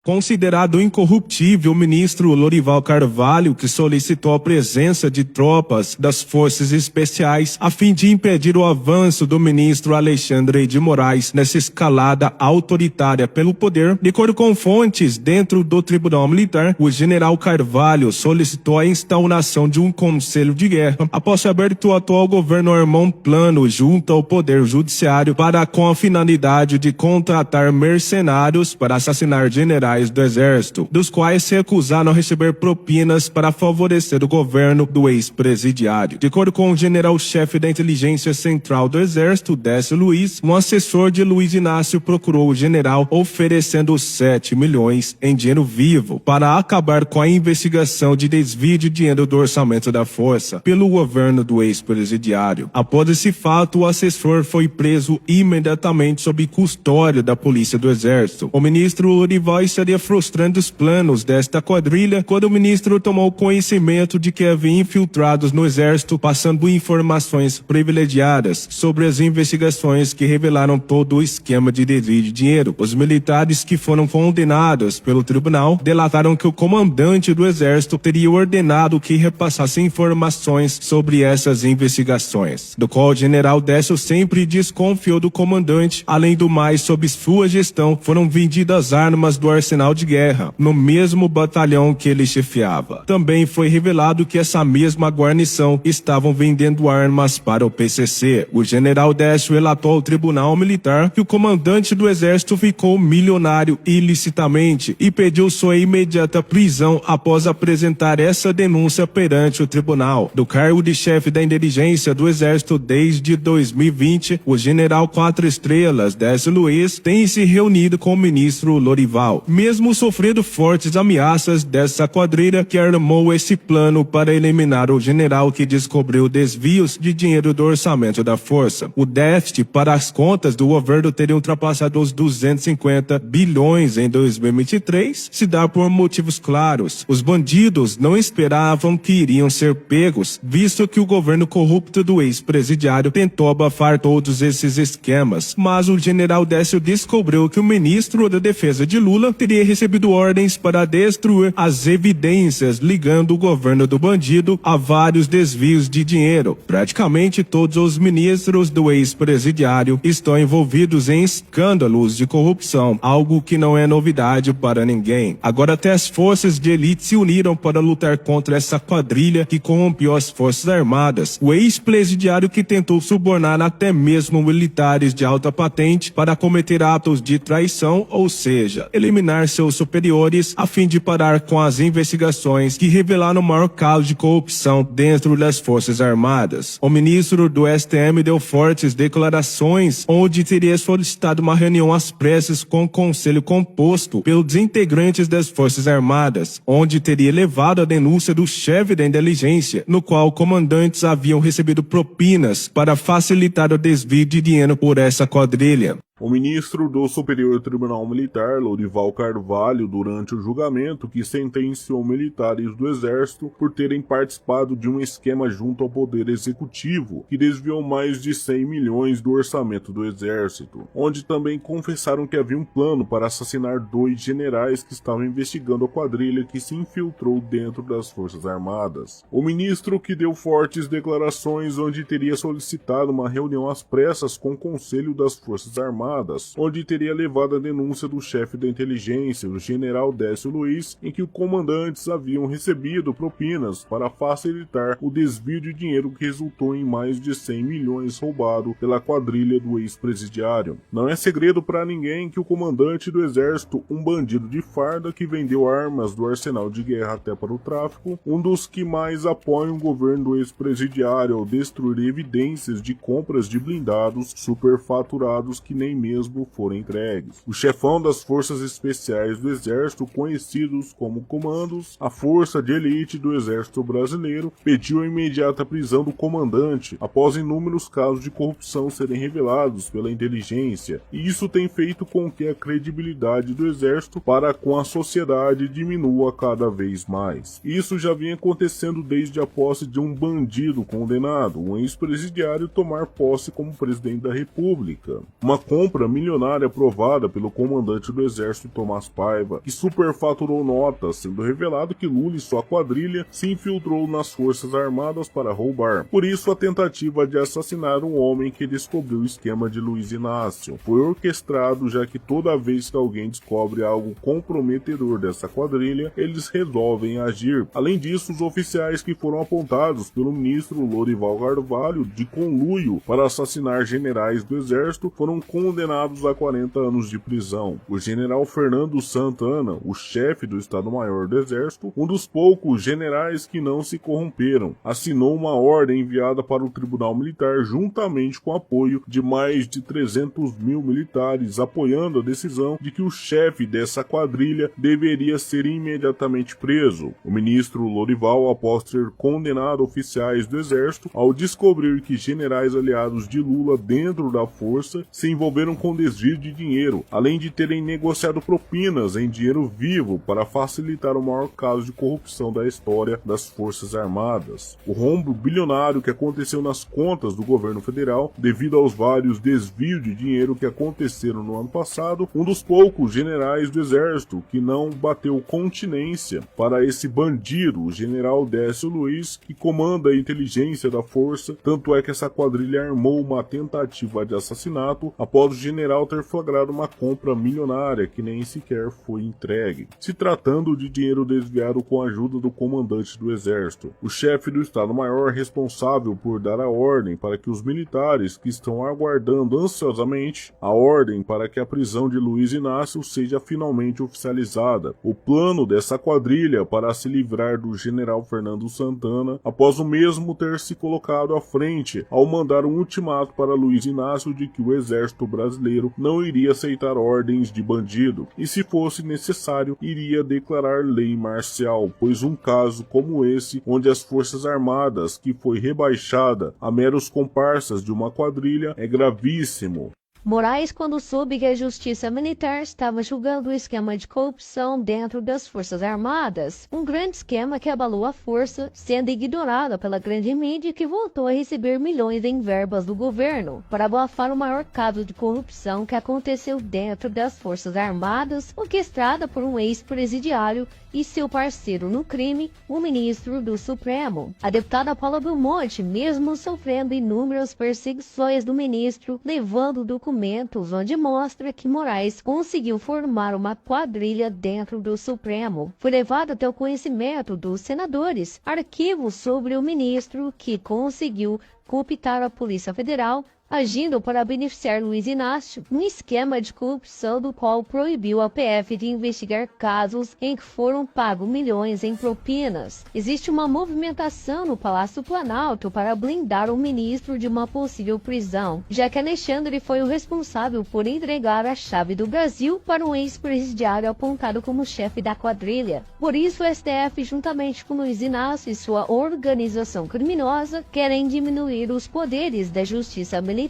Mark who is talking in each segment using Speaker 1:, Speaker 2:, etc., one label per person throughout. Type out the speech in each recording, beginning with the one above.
Speaker 1: Considerado incorruptível, o ministro Lorival Carvalho, que solicitou a presença de tropas das Forças Especiais a fim de impedir o avanço do ministro Alexandre de Moraes nessa escalada autoritária pelo poder. De acordo com fontes dentro do Tribunal Militar, o general Carvalho solicitou a instauração de um conselho de guerra após ser aberto o atual governo Armão Plano junto ao Poder Judiciário com a finalidade de contratar mercenários para assassinar generais do Exército, dos quais se recusaram a receber propinas para favorecer o governo do ex-presidiário. De acordo com o general-chefe da Inteligência Central do Exército, Décio Luiz, um assessor de Luiz Inácio procurou o general oferecendo 7 milhões em dinheiro vivo para acabar com a investigação de desvio de dinheiro do orçamento da força pelo governo do ex-presidiário. Após esse fato, o assessor foi preso imediatamente sob custódia da Polícia do Exército. O ministro Lorival estaria frustrando os planos desta quadrilha quando o ministro tomou conhecimento de que havia infiltrados no Exército passando informações privilegiadas sobre as investigações que revelaram todo o esquema de desvio de dinheiro. Os militares que foram condenados pelo tribunal delataram que o comandante do Exército teria ordenado que repassasse informações sobre essas investigações, do qual o general Décio sempre desconfiou do comandante. Além do mais, sob sua gestão, foram vendidas armas do arsenal de guerra, no mesmo batalhão que ele chefiava. Também foi revelado que essa mesma guarnição estavam vendendo armas para o PCC. O general Décio relatou ao Tribunal Militar que o comandante do Exército ficou milionário ilicitamente e pediu sua imediata prisão após apresentar essa denúncia perante o tribunal. Do cargo de chefe da inteligência do Exército desde 2020, o general 4 estrelas Décio Luiz tem se reunido com o ministro Lorival, mesmo sofrendo fortes ameaças dessa quadrilha que armou esse plano para eliminar o general que descobriu desvios de dinheiro do orçamento da força. O déficit para as contas do governo teria ultrapassado os 250 bilhões em 2023, se dá por motivos claros. Os bandidos não esperavam que iriam ser pegos, visto que o governo corrupto do ex-presidiário tentou abafar todos esses esquemas, mas o general Décio descobriu que o ministro da Defesa de Lula teria recebido ordens para destruir as evidências ligando o governo do bandido a vários desvios de dinheiro. Praticamente todos os ministros do ex-presidiário estão envolvidos em escândalos de corrupção, algo que não é novidade para ninguém. Agora até as forças de elite se uniram para lutar contra essa quadrilha que corrompeu as forças armadas. O ex-presidiário que tentou subornar até mesmo militares de alta patente para cometer atos de traição, ou seja, eliminar seus superiores a fim de parar com as investigações que revelaram o maior caso de corrupção dentro das Forças Armadas. O ministro do STM deu fortes declarações onde teria solicitado uma reunião às pressas com o conselho composto pelos integrantes das Forças Armadas, onde teria levado a denúncia do chefe da inteligência, no qual comandantes haviam recebido propinas para facilitar o desvio de dinheiro por essa quadrilha.
Speaker 2: O ministro do Superior Tribunal Militar, Lorival Carvalho, durante o julgamento que sentenciou militares do Exército por terem participado de um esquema junto ao Poder Executivo, que desviou mais de 100 milhões do orçamento do Exército, onde também confessaram que havia um plano para assassinar 2 generais que estavam investigando a quadrilha que se infiltrou dentro das Forças Armadas. O ministro, que deu fortes declarações onde teria solicitado uma reunião às pressas com o Conselho das Forças Armadas, onde teria levado a denúncia do chefe da inteligência, o general Décio Luiz, em que os comandantes haviam recebido propinas para facilitar o desvio de dinheiro que resultou em mais de 100 milhões roubado pela quadrilha do ex-presidiário. Não é segredo para ninguém que o comandante do Exército, um bandido de farda que vendeu armas do arsenal de guerra até para o tráfico, um dos que mais apoiam o governo do ex-presidiário ao destruir evidências de compras de blindados superfaturados que nem mesmo foram entregues. O chefão das Forças Especiais do Exército, conhecidos como comandos, a força de elite do Exército Brasileiro, pediu a imediata prisão do comandante após inúmeros casos de corrupção serem revelados pela inteligência, e isso tem feito com que a credibilidade do Exército para com a sociedade diminua cada vez mais. Isso já vinha acontecendo desde a posse de um bandido condenado, um ex-presidiário, tomar posse como presidente da República. Uma compra compra milionária aprovada pelo comandante do exército Tomás Paiva, que superfaturou notas, sendo revelado que Lula e sua quadrilha se infiltrou nas forças armadas para roubar. Por isso, a tentativa de assassinar um homem que descobriu o esquema de Luiz Inácio foi orquestrado, já que toda vez que alguém descobre algo comprometedor dessa quadrilha, eles resolvem agir. Além disso, os oficiais que foram apontados pelo ministro Lorival Carvalho de conluio para assassinar generais do exército foram condenados a 40 anos de prisão. O general Fernando Santana, o chefe do Estado-Maior do Exército, um dos poucos generais que não se corromperam, assinou uma ordem enviada para o Tribunal Militar juntamente com o apoio de mais de 300 mil militares, apoiando a decisão de que o chefe dessa quadrilha deveria ser imediatamente preso. O ministro Lorival, após ter condenado oficiais do Exército, ao descobrir que generais aliados de Lula dentro da força se envolveram com desvio de dinheiro, além de terem negociado propinas em dinheiro vivo para facilitar o maior caso de corrupção da história das Forças Armadas. O rombo bilionário que aconteceu nas contas do governo federal devido aos vários desvios de dinheiro que aconteceram no ano passado, um dos poucos generais do exército que não bateu continência para esse bandido, o general Décio Luiz, que comanda a inteligência da força, tanto é que essa quadrilha armou uma tentativa de assassinato após o general ter flagrado uma compra milionária que nem sequer foi entregue, se tratando de dinheiro desviado com a ajuda do comandante do exército. O chefe do Estado-Maior responsável por dar a ordem para que os militares que estão aguardando ansiosamente a ordem para que a prisão de Luiz Inácio seja finalmente oficializada. O plano dessa quadrilha para se livrar do general Fernando Santana, após o mesmo ter se colocado à frente ao mandar um ultimato para Luiz Inácio de que o exército brasileiro não iria aceitar ordens de bandido e, se fosse necessário, iria declarar lei marcial, pois um caso como esse, onde as Forças Armadas que foi rebaixada a meros comparsas de uma quadrilha, é gravíssimo.
Speaker 3: Moraes, quando soube que a Justiça Militar estava julgando o esquema de corrupção dentro das Forças Armadas, um grande esquema que abalou a força, sendo ignorada pela grande mídia que voltou a receber milhões em verbas do governo para abafar o maior caso de corrupção que aconteceu dentro das Forças Armadas, orquestrada por um ex-presidiário e seu parceiro no crime, o ministro do Supremo. A deputada Paula Belmonte, mesmo sofrendo inúmeras perseguições do ministro, levando documentos onde mostra que Moraes conseguiu formar uma quadrilha dentro do Supremo. Foi levado até o conhecimento dos senadores arquivos sobre o ministro que conseguiu cooptar a Polícia Federal, agindo para beneficiar Luiz Inácio, um esquema de corrupção do qual proibiu a PF de investigar casos em que foram pagos milhões em propinas. Existe uma movimentação no Palácio Planalto para blindar o ministro de uma possível prisão, já que Alexandre foi o responsável por entregar a chave do Brasil para um ex-presidiário apontado como chefe da quadrilha. Por isso, o STF, juntamente com Luiz Inácio e sua organização criminosa, querem diminuir os poderes da Justiça Militar,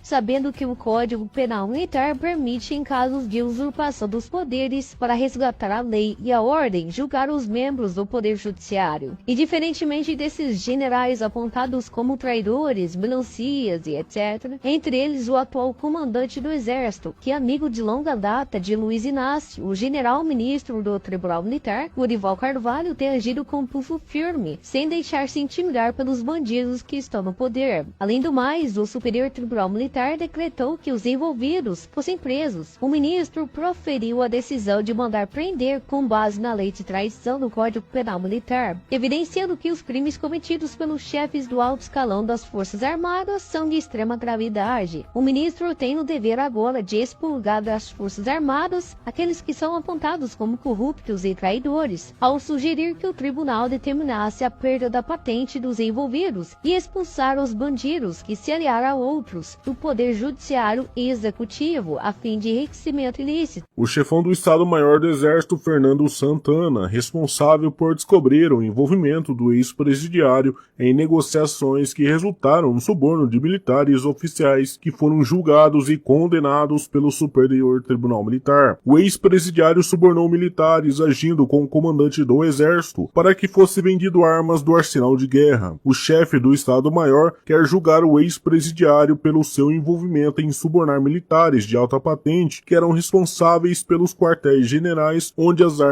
Speaker 3: sabendo que o Código Penal Militar permite, em casos de usurpação dos poderes para resgatar a lei e a ordem, julgar os membros do Poder Judiciário. E diferentemente desses generais apontados como traidores, melancias e etc., entre eles o atual comandante do Exército, que é amigo de longa data de Luiz Inácio, o general-ministro do Tribunal Militar, Lorival Carvalho, tem agido com pulso firme, sem deixar-se intimidar pelos bandidos que estão no poder. Além do mais, o Superior Tribunal Militar decretou que os envolvidos fossem presos. O ministro proferiu a decisão de mandar prender com base na lei de traição do Código Penal Militar, evidenciando que os crimes cometidos pelos chefes do alto escalão das Forças Armadas são de extrema gravidade. O ministro tem o dever agora de expurgar das Forças Armadas aqueles que são apontados como corruptos e traidores, ao sugerir que o tribunal determinasse a perda da patente dos envolvidos e expulsar os bandidos que se aliaram a outros do Poder Judiciário e Executivo, a fim de enriquecimento ilícito.
Speaker 2: O chefão do Estado-Maior do Exército, Fernando Santana, responsável por descobrir o envolvimento do ex-presidiário em negociações que resultaram no suborno de militares oficiais que foram julgados e condenados pelo Superior Tribunal Militar. O ex-presidiário subornou militares agindo com o comandante do Exército para que fosse vendido armas do arsenal de guerra. O chefe do Estado-Maior quer julgar o ex-presidiário judiciário pelo seu envolvimento em subornar militares de alta patente que eram responsáveis pelos quartéis generais onde as armas